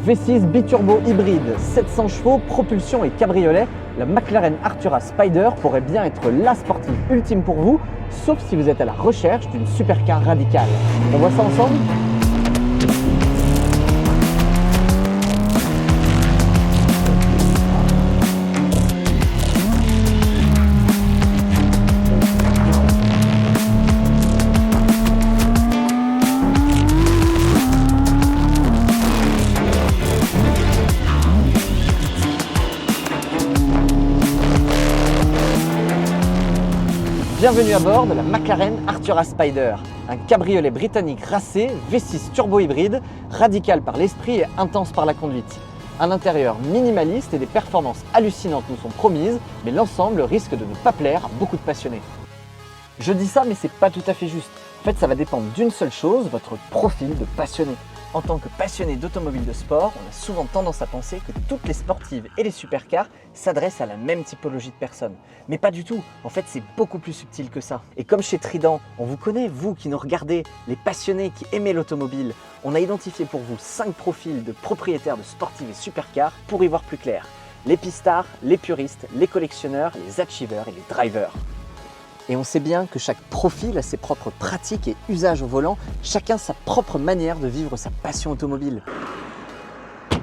V6 biturbo hybride, 700 chevaux, propulsion et cabriolet, la McLaren Artura Spider pourrait bien être la sportive ultime pour vous, sauf si vous êtes à la recherche d'une supercar radicale. On voit ça ensemble ? Bienvenue à bord de la McLaren Artura Spider, un cabriolet britannique racé V6 turbo hybride, radical par l'esprit et intense par la conduite. Un intérieur minimaliste et des performances hallucinantes nous sont promises, mais l'ensemble risque de ne pas plaire à beaucoup de passionnés. Je dis ça, mais c'est pas tout à fait juste. En fait, ça va dépendre d'une seule chose, votre profil de passionné. En tant que passionné d'automobile de sport, on a souvent tendance à penser que toutes les sportives et les supercars s'adressent à la même typologie de personnes. Mais pas du tout, en fait c'est beaucoup plus subtil que ça. Et comme chez Trident, on vous connaît, vous qui nous regardez, les passionnés qui aimez l'automobile, on a identifié pour vous 5 profils de propriétaires de sportives et supercars pour y voir plus clair. Les pistards, les puristes, les collectionneurs, les achievers et les drivers. Et on sait bien que chaque profil a ses propres pratiques et usages au volant, chacun sa propre manière de vivre sa passion automobile.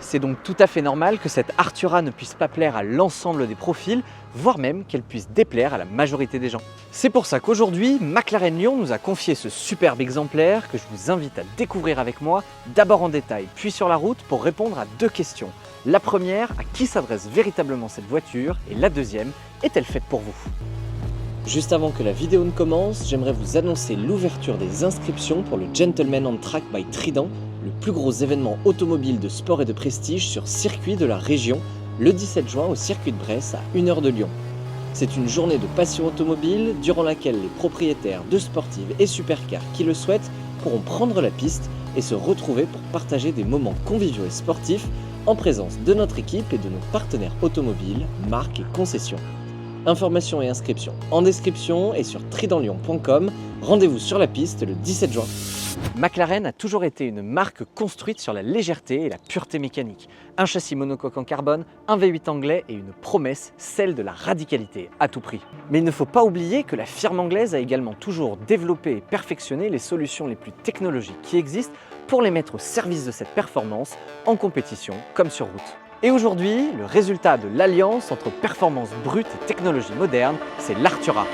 C'est donc tout à fait normal que cette Artura ne puisse pas plaire à l'ensemble des profils, voire même qu'elle puisse déplaire à la majorité des gens. C'est pour ça qu'aujourd'hui, McLaren Lyon nous a confié ce superbe exemplaire que je vous invite à découvrir avec moi, d'abord en détail, puis sur la route pour répondre à 2 questions. La première, à qui s'adresse véritablement cette voiture? Et la deuxième, est-elle faite pour vous? Juste avant que la vidéo ne commence, j'aimerais vous annoncer l'ouverture des inscriptions pour le Gentleman on Track by Trident, le plus gros événement automobile de sport et de prestige sur circuit de la région, le 17 juin au circuit de Bresse à 1 heure de Lyon. C'est une journée de passion automobile durant laquelle les propriétaires de sportives et supercars qui le souhaitent pourront prendre la piste et se retrouver pour partager des moments conviviaux et sportifs en présence de notre équipe et de nos partenaires automobiles, marques et concessions. Informations et inscriptions en description et sur tridentlyon.com. Rendez-vous sur la piste le 17 juin. McLaren a toujours été une marque construite sur la légèreté et la pureté mécanique. Un châssis monocoque en carbone, un V8 anglais et une promesse, celle de la radicalité à tout prix. Mais il ne faut pas oublier que la firme anglaise a également toujours développé et perfectionné les solutions les plus technologiques qui existent pour les mettre au service de cette performance en compétition comme sur route. Et aujourd'hui, le résultat de l'alliance entre performance brute et technologie moderne, c'est l'Artura.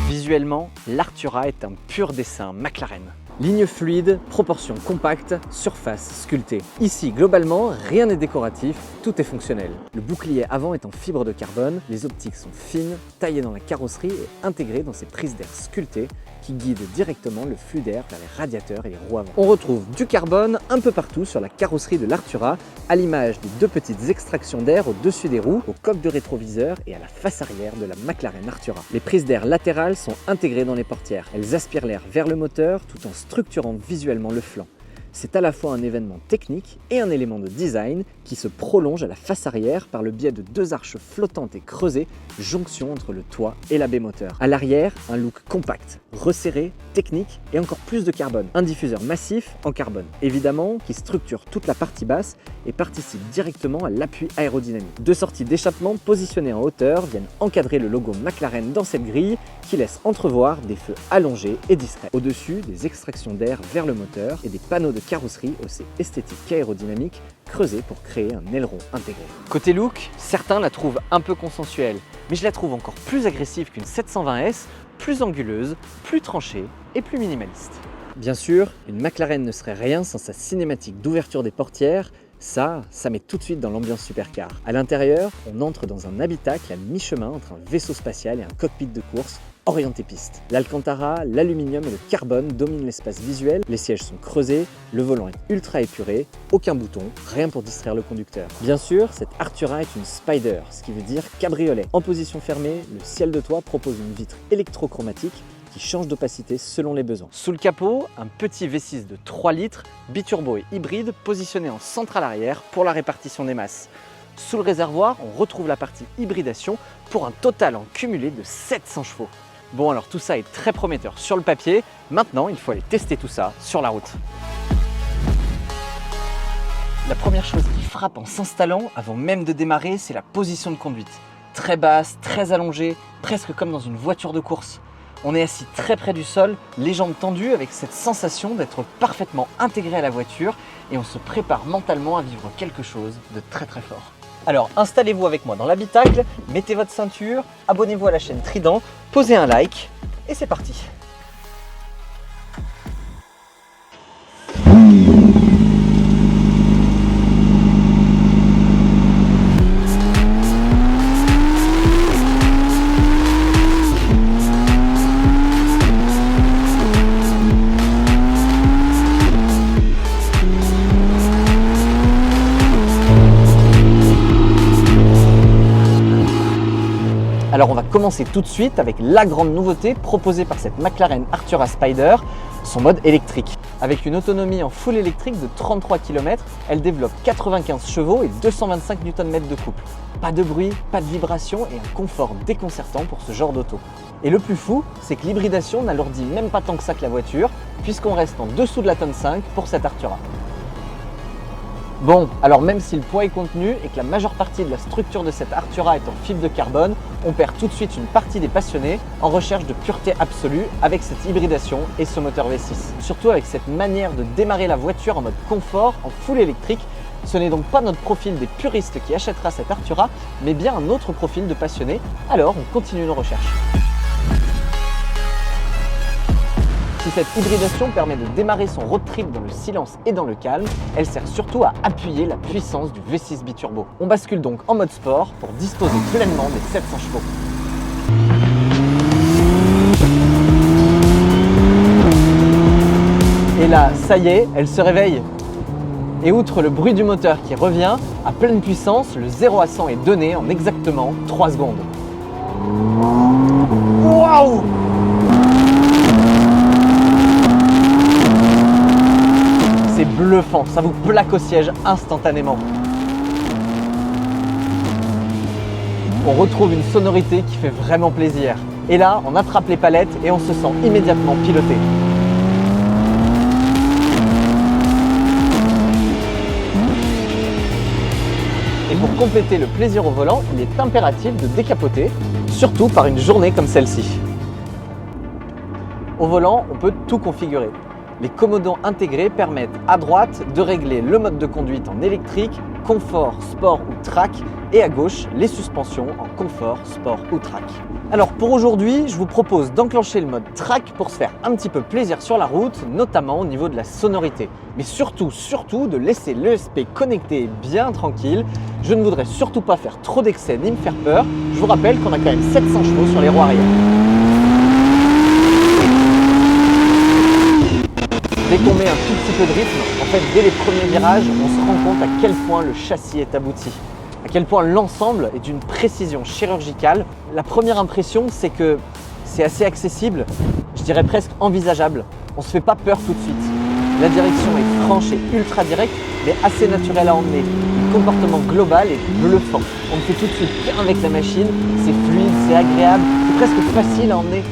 Visuellement, l'Artura est un pur dessin McLaren. Ligne fluide, proportions compactes, surface sculptée. Ici, globalement, rien n'est décoratif, tout est fonctionnel. Le bouclier avant est en fibre de carbone, les optiques sont fines, taillées dans la carrosserie et intégrées dans ces prises d'air sculptées qui guident directement le flux d'air vers les radiateurs et les roues avant. On retrouve du carbone un peu partout sur la carrosserie de l'Artura, à l'image des 2 petites extractions d'air au-dessus des roues, au coque de rétroviseur et à la face arrière de la McLaren Artura. Les prises d'air latérales sont intégrées dans les portières. Elles aspirent l'air vers le moteur tout en structurant visuellement le flanc. C'est à la fois un événement technique et un élément de design qui se prolonge à la face arrière par le biais de 2 arches flottantes et creusées, jonction entre le toit et la baie moteur. À l'arrière, un look compact, resserré, technique et encore plus de carbone. Un diffuseur massif en carbone, évidemment, qui structure toute la partie basse et participe directement à l'appui aérodynamique. 2 sorties d'échappement positionnées en hauteur viennent encadrer le logo McLaren dans cette grille qui laisse entrevoir des feux allongés et discrets. Au-dessus, des extractions d'air vers le moteur et des panneaux de carrosserie aussi esthétiques qu'aérodynamiques creusés pour créer un aileron intégré. Côté look, certains la trouvent un peu consensuelle, mais je la trouve encore plus agressive qu'une 720S, plus anguleuse, plus tranchée et plus minimaliste. Bien sûr, une McLaren ne serait rien sans sa cinématique d'ouverture des portières. Ça met tout de suite dans l'ambiance supercar. À l'intérieur, on entre dans un habitacle à mi-chemin entre un vaisseau spatial et un cockpit de course orienté piste. L'alcantara, l'aluminium et le carbone dominent l'espace visuel, les sièges sont creusés, le volant est ultra épuré, aucun bouton, rien pour distraire le conducteur. Bien sûr, cette Artura est une Spider, ce qui veut dire cabriolet. En position fermée, le ciel de toit propose une vitre électrochromatique qui change d'opacité selon les besoins. Sous le capot, un petit V6 de 3 litres, biturbo et hybride, positionné en centrale arrière pour la répartition des masses. Sous le réservoir, on retrouve la partie hybridation pour un total en cumulé de 700 chevaux. Bon, alors tout ça est très prometteur sur le papier. Maintenant, il faut aller tester tout ça sur la route. La première chose qui frappe en s'installant, avant même de démarrer, c'est la position de conduite. Très basse, très allongée, presque comme dans une voiture de course. On est assis très près du sol, les jambes tendues avec cette sensation d'être parfaitement intégré à la voiture et on se prépare mentalement à vivre quelque chose de très très fort. Alors installez-vous avec moi dans l'habitacle, mettez votre ceinture, abonnez-vous à la chaîne Trident, posez un like et c'est parti. Alors on va commencer tout de suite avec la grande nouveauté proposée par cette McLaren Artura Spider, son mode électrique. Avec une autonomie en full électrique de 33 km, elle développe 95 chevaux et 225 Nm de couple. Pas de bruit, pas de vibration et un confort déconcertant pour ce genre d'auto. Et le plus fou, c'est que l'hybridation n'alourdit même pas tant que ça que la voiture, puisqu'on reste en dessous de la tonne 5 pour cette Artura. Bon, alors même si le poids est contenu et que la majeure partie de la structure de cette Artura est en fibre de carbone, on perd tout de suite une partie des passionnés en recherche de pureté absolue avec cette hybridation et ce moteur V6. Surtout avec cette manière de démarrer la voiture en mode confort, en full électrique. Ce n'est donc pas notre profil des puristes qui achètera cette Artura, mais bien un autre profil de passionné. Alors on continue nos recherches. Si cette hybridation permet de démarrer son road trip dans le silence et dans le calme, elle sert surtout à appuyer la puissance du V6 biturbo. On bascule donc en mode sport pour disposer pleinement des 700 chevaux. Et là, ça y est, elle se réveille. Et outre le bruit du moteur qui revient, à pleine puissance, le 0 à 100 est donné en exactement 3 secondes. Waouh! C'est bluffant, ça vous plaque au siège instantanément. On retrouve une sonorité qui fait vraiment plaisir. Et là, on attrape les palettes et on se sent immédiatement piloté. Et pour compléter le plaisir au volant, il est impératif de décapoter, surtout par une journée comme celle-ci. Au volant, on peut tout configurer. Les commandants intégrés permettent à droite de régler le mode de conduite en électrique, confort, sport ou track, et à gauche, les suspensions en confort, sport ou track. Alors pour aujourd'hui, je vous propose d'enclencher le mode track pour se faire un petit peu plaisir sur la route, notamment au niveau de la sonorité. Mais surtout de laisser l'ESP connecté bien tranquille. Je ne voudrais surtout pas faire trop d'excès ni me faire peur. Je vous rappelle qu'on a quand même 700 chevaux sur les roues arrière. Dès qu'on met un tout petit peu de rythme, en fait, dès les premiers virages, on se rend compte à quel point le châssis est abouti, à quel point l'ensemble est d'une précision chirurgicale. La première impression, c'est que c'est assez accessible, je dirais presque envisageable. On ne se fait pas peur tout de suite. La direction est franche et ultra directe, mais assez naturelle à emmener. Le comportement global est bluffant. On le fait tout de suite bien avec la machine, c'est fluide, c'est agréable, c'est presque facile à emmener.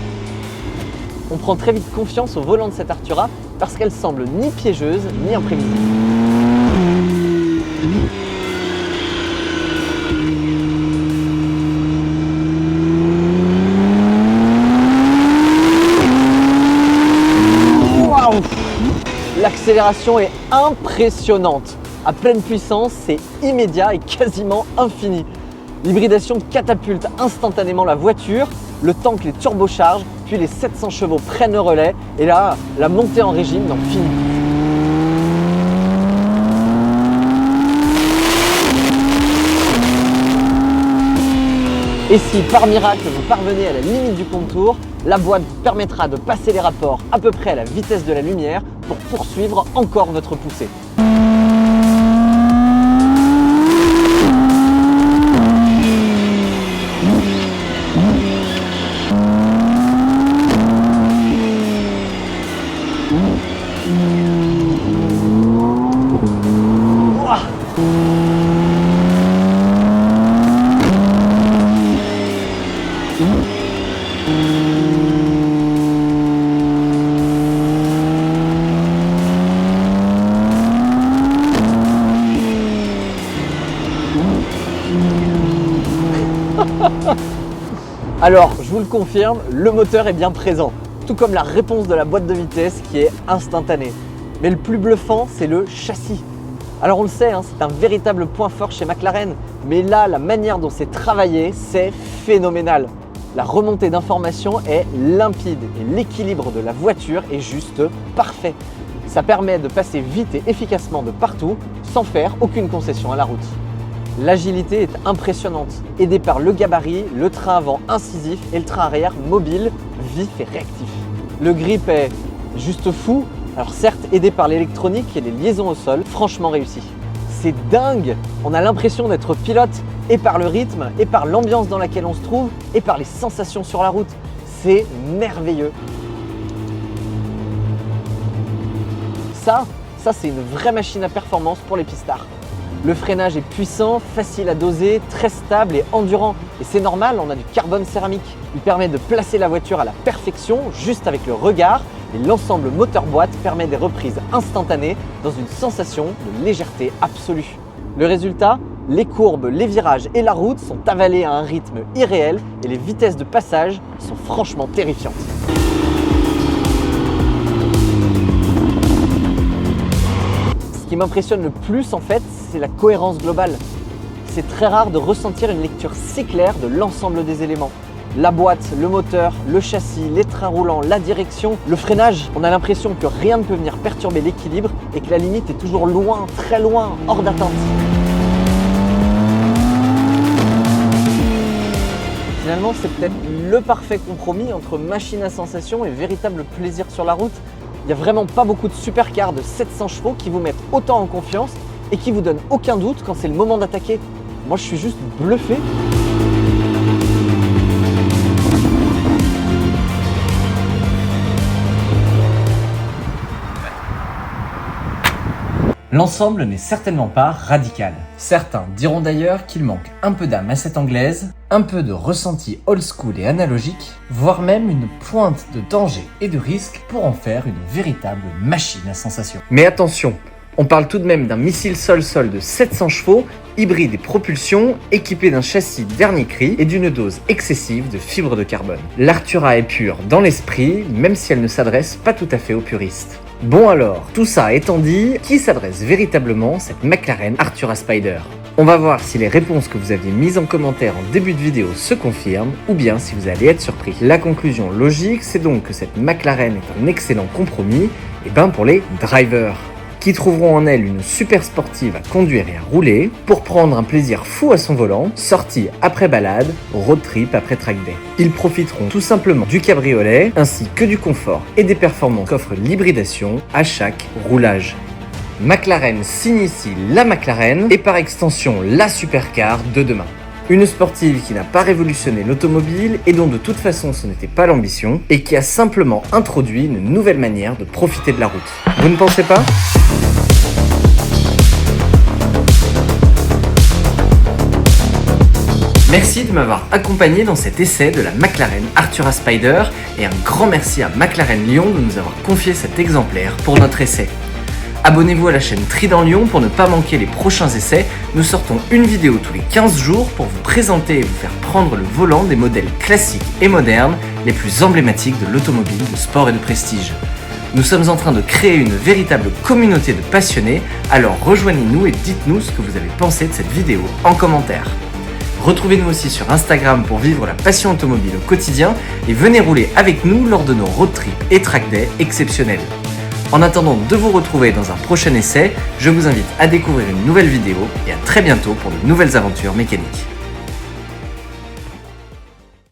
On prend très vite confiance au volant de cette Artura parce qu'elle semble ni piégeuse ni imprévisible. Waouh! L'accélération est impressionnante. À pleine puissance, c'est immédiat et quasiment infini. L'hybridation catapulte instantanément la voiture, le temps que les turbochargent, puis les 700 chevaux prennent le relais, et là, la montée en régime n'en finit plus. Et si par miracle vous parvenez à la limite du contour, la boîte vous permettra de passer les rapports à peu près à la vitesse de la lumière pour poursuivre encore votre poussée. Alors, je vous le confirme, le moteur est bien présent, tout comme la réponse de la boîte de vitesse qui est instantanée. Mais le plus bluffant, c'est le châssis. Alors on le sait, c'est un véritable point fort chez McLaren, mais là, la manière dont c'est travaillé, c'est phénoménal. La remontée d'informations est limpide et l'équilibre de la voiture est juste parfait. Ça permet de passer vite et efficacement de partout sans faire aucune concession à la route. L'agilité est impressionnante, aidée par le gabarit, le train avant incisif et le train arrière mobile, vif et réactif. Le grip est juste fou, alors certes aidé par l'électronique et les liaisons au sol, franchement réussi. C'est dingue, on a l'impression d'être pilote et par le rythme, et par l'ambiance dans laquelle on se trouve, et par les sensations sur la route. C'est merveilleux. Ça c'est une vraie machine à performance pour les pistards. Le freinage est puissant, facile à doser, très stable et endurant. Et c'est normal, on a du carbone céramique. Il permet de placer la voiture à la perfection, juste avec le regard. Et l'ensemble moteur-boîte permet des reprises instantanées dans une sensation de légèreté absolue. Le résultat, les courbes, les virages et la route sont avalés à un rythme irréel et les vitesses de passage sont franchement terrifiantes. Ce qui m'impressionne le plus en fait, c'est la cohérence globale. C'est très rare de ressentir une lecture si claire de l'ensemble des éléments. La boîte, le moteur, le châssis, les trains roulants, la direction, le freinage. On a l'impression que rien ne peut venir perturber l'équilibre et que la limite est toujours loin, très loin, hors d'atteinte. Finalement, c'est peut-être le parfait compromis entre machine à sensation et véritable plaisir sur la route. Il n'y a vraiment pas beaucoup de supercars de 700 chevaux qui vous mettent autant en confiance et qui vous donnent aucun doute quand c'est le moment d'attaquer. Moi, je suis juste bluffé. L'ensemble n'est certainement pas radical. Certains diront d'ailleurs qu'il manque un peu d'âme à cette anglaise, un peu de ressenti old school et analogique, voire même une pointe de danger et de risque pour en faire une véritable machine à sensation. Mais attention, on parle tout de même d'un missile sol-sol de 700 chevaux, hybride et propulsion, équipé d'un châssis dernier cri et d'une dose excessive de fibres de carbone. L'Artura est pure dans l'esprit, même si elle ne s'adresse pas tout à fait aux puristes. Bon alors, tout ça étant dit, qui s'adresse véritablement cette McLaren Artura Spider? On va voir si les réponses que vous aviez mises en commentaire en début de vidéo se confirment ou bien si vous allez être surpris. La conclusion logique, c'est donc que cette McLaren est un excellent compromis pour les drivers, qui trouveront en elle une super sportive à conduire et à rouler pour prendre un plaisir fou à son volant, sortie après balade, road trip après track day. Ils profiteront tout simplement du cabriolet ainsi que du confort et des performances qu'offre l'hybridation à chaque roulage. McLaren signe ici la McLaren et par extension la supercar de demain. Une sportive qui n'a pas révolutionné l'automobile et dont de toute façon ce n'était pas l'ambition et qui a simplement introduit une nouvelle manière de profiter de la route. Vous ne pensez pas ? Merci de m'avoir accompagné dans cet essai de la McLaren Artura Spider et un grand merci à McLaren Lyon de nous avoir confié cet exemplaire pour notre essai. Abonnez-vous à la chaîne Trident Lyon pour ne pas manquer les prochains essais. Nous sortons une vidéo tous les 15 jours pour vous présenter et vous faire prendre le volant des modèles classiques et modernes les plus emblématiques de l'automobile de sport et de prestige. Nous sommes en train de créer une véritable communauté de passionnés, alors rejoignez-nous et dites-nous ce que vous avez pensé de cette vidéo en commentaire. Retrouvez-nous aussi sur Instagram pour vivre la passion automobile au quotidien et venez rouler avec nous lors de nos road trips et track day exceptionnels. En attendant de vous retrouver dans un prochain essai, je vous invite à découvrir une nouvelle vidéo et à très bientôt pour de nouvelles aventures mécaniques.